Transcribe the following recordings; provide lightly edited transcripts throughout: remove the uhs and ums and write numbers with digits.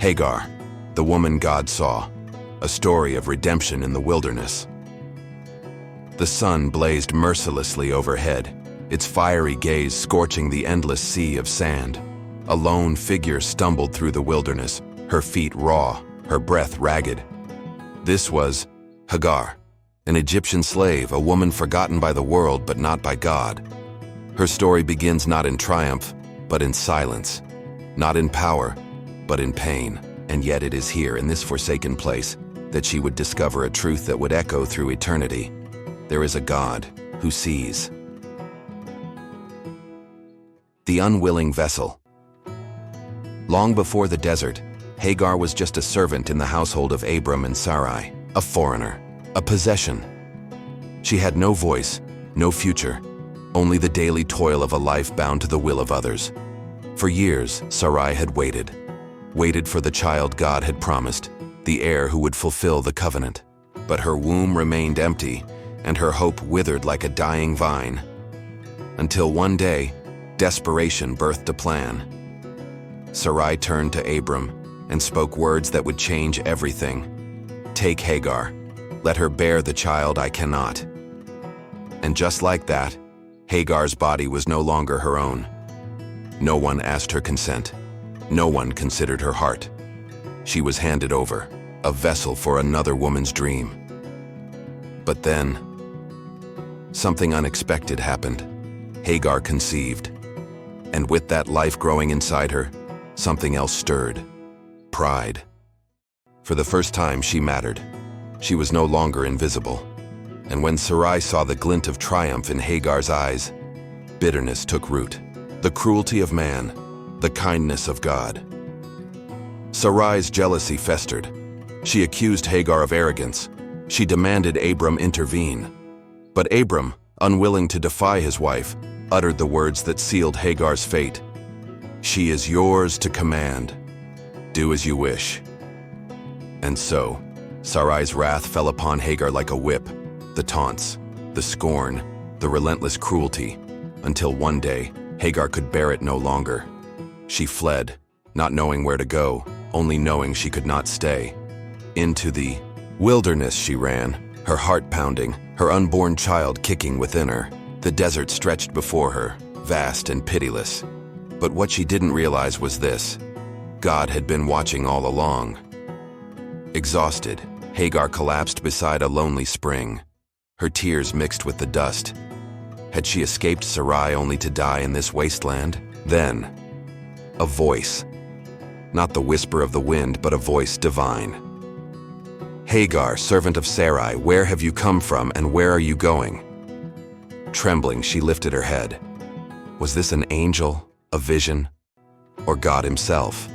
Hagar, the woman God saw, a story of redemption in the wilderness. The sun blazed mercilessly overhead, its fiery gaze scorching the endless sea of sand. A lone figure stumbled through the wilderness, her feet raw, her breath ragged. This was Hagar, an Egyptian slave, a woman forgotten by the world but not by God. Her story begins not in triumph, but in silence, not in power, but in pain. And yet it is here, in this forsaken place, that she would discover a truth that would echo through eternity. There is a God who sees. The unwilling vessel. Long before the desert, Hagar was just a servant in the household of Abram and Sarai, a foreigner, a possession. She had no voice, no future, only the daily toil of a life bound to the will of others. For years, Sarai had waited for the child God had promised, the heir who would fulfill the covenant. But her womb remained empty, and her hope withered like a dying vine. Until one day, desperation birthed a plan. Sarai turned to Abram and spoke words that would change everything. "Take Hagar. Let her bear the child I cannot." And just like that, Hagar's body was no longer her own. No one asked her consent. No one considered her heart. She was handed over, a vessel for another woman's dream. But then, something unexpected happened. Hagar conceived. And with that life growing inside her, something else stirred. Pride. For the first time, she mattered. She was no longer invisible. And when Sarai saw the glint of triumph in Hagar's eyes, bitterness took root. The cruelty of man, the kindness of God. Sarai's jealousy festered. She accused Hagar of arrogance. She demanded Abram intervene. But Abram, unwilling to defy his wife, uttered the words that sealed Hagar's fate. "She is yours to command. Do as you wish." And so, Sarai's wrath fell upon Hagar like a whip, the taunts, the scorn, the relentless cruelty, until one day, Hagar could bear it no longer. She fled, not knowing where to go, only knowing she could not stay. Into the wilderness she ran, her heart pounding, her unborn child kicking within her. The desert stretched before her, vast and pitiless. But what she didn't realize was this: God had been watching all along. Exhausted, Hagar collapsed beside a lonely spring. Her tears mixed with the dust. Had she escaped Sarai only to die in this wasteland? Then, a voice. Not the whisper of the wind, but a voice divine. "Hagar, servant of Sarai, where have you come from and where are you going?" Trembling, she lifted her head. Was this an angel, a vision, or God himself?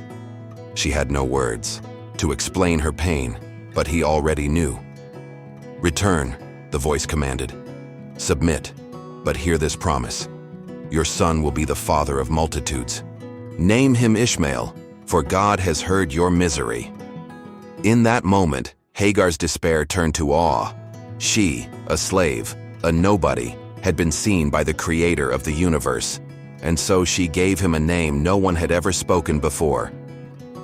She had no words to explain her pain, but he already knew. "Return," the voice commanded. "Submit, but hear this promise. Your son will be the father of multitudes. Name him Ishmael, for God has heard your misery." In that moment, Hagar's despair turned to awe. She, a slave, a nobody, had been seen by the creator of the universe, and so she gave him a name no one had ever spoken before.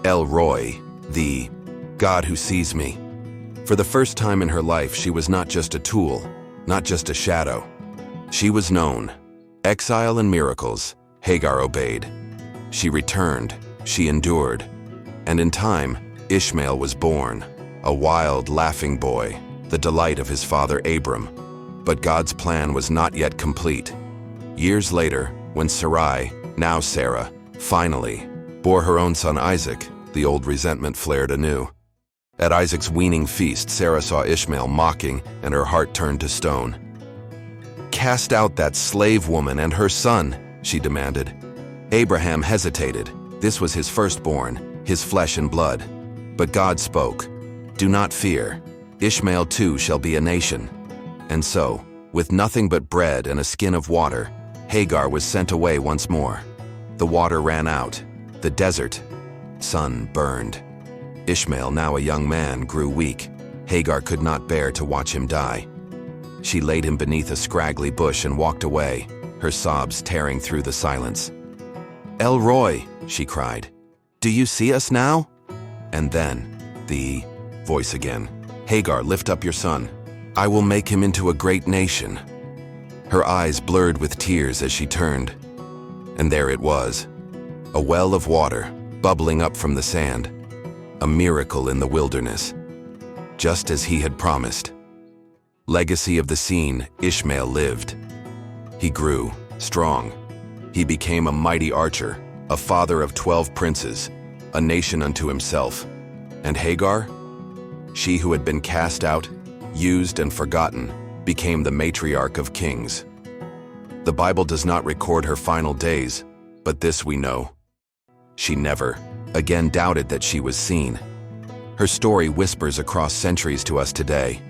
El Roi, the God who sees me. For the first time in her life, she was not just a tool, not just a shadow. She was known. Exile and miracles, Hagar obeyed. She returned, she endured. And in time, Ishmael was born, a wild, laughing boy, the delight of his father Abram. But God's plan was not yet complete. Years later, when Sarai, now Sarah, finally bore her own son Isaac, the old resentment flared anew. At Isaac's weaning feast, Sarah saw Ishmael mocking, and her heart turned to stone. "Cast out that slave woman and her son," she demanded. Abraham hesitated. This was his firstborn, his flesh and blood. But God spoke, "Do not fear. Ishmael too shall be a nation." And so, with nothing but bread and a skin of water, Hagar was sent away once more. The water ran out. The desert sun burned. Ishmael, now a young man, grew weak. Hagar could not bear to watch him die. She laid him beneath a scraggly bush and walked away, her sobs tearing through the silence. "El Roi," she cried, "do you see us now?" And then, the voice again. Hagar, lift up your son. I will make him into a great nation. Her eyes blurred with tears as she turned. And there it was, a well of water bubbling up from the sand, a miracle in the wilderness, just as he had promised. Legacy of the scene, Ishmael lived. He grew strong. He became a mighty archer, a father of 12 princes, a nation unto himself. And Hagar, she who had been cast out, used and forgotten, became the matriarch of kings. The Bible does not record her final days, but this we know. She never again doubted that she was seen. Her story whispers across centuries to us today.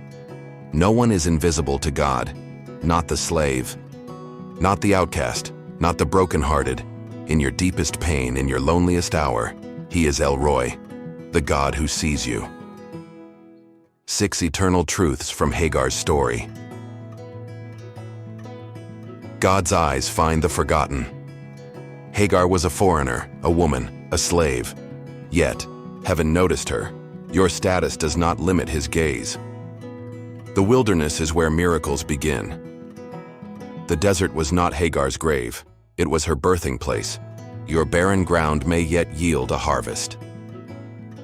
No one is invisible to God, not the slave, not the outcast, not the brokenhearted. In your deepest pain, in your loneliest hour, He is El Roi, the God who sees you. 6 eternal truths from Hagar's story. God's eyes find the forgotten. Hagar was a foreigner, a woman, a slave. Yet, heaven noticed her. Your status does not limit His gaze. The wilderness is where miracles begin. The desert was not Hagar's grave. It was her birthing place. Your barren ground may yet yield a harvest.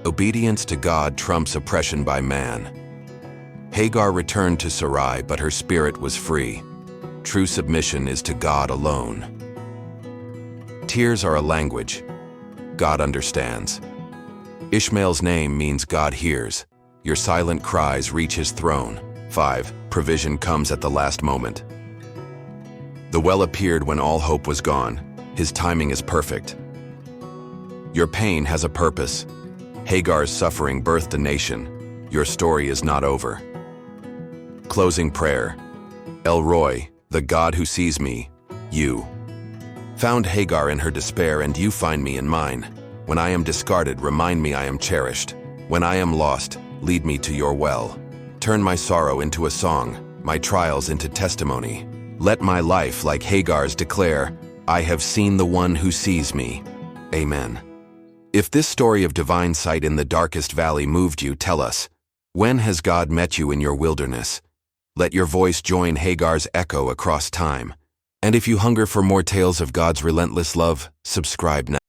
Obedience to God trumps oppression by man. Hagar returned to Sarai, but her spirit was free. True submission is to God alone. Tears are a language. God understands. Ishmael's name means God hears. Your silent cries reach His throne. 5. Provision comes at the last moment. The well appeared when all hope was gone. His timing is perfect. Your pain has a purpose. Hagar's suffering birthed a nation. Your story is not over. Closing prayer. El Roi, the God who sees me, you. Found Hagar in her despair, and you find me in mine. When I am discarded, remind me I am cherished. When I am lost, lead me to your well. Turn my sorrow into a song, my trials into testimony. Let my life, like Hagar's, declare, I have seen the one who sees me. Amen. If this story of divine sight in the darkest valley moved you, tell us, when has God met you in your wilderness? Let your voice join Hagar's echo across time. And if you hunger for more tales of God's relentless love, subscribe now.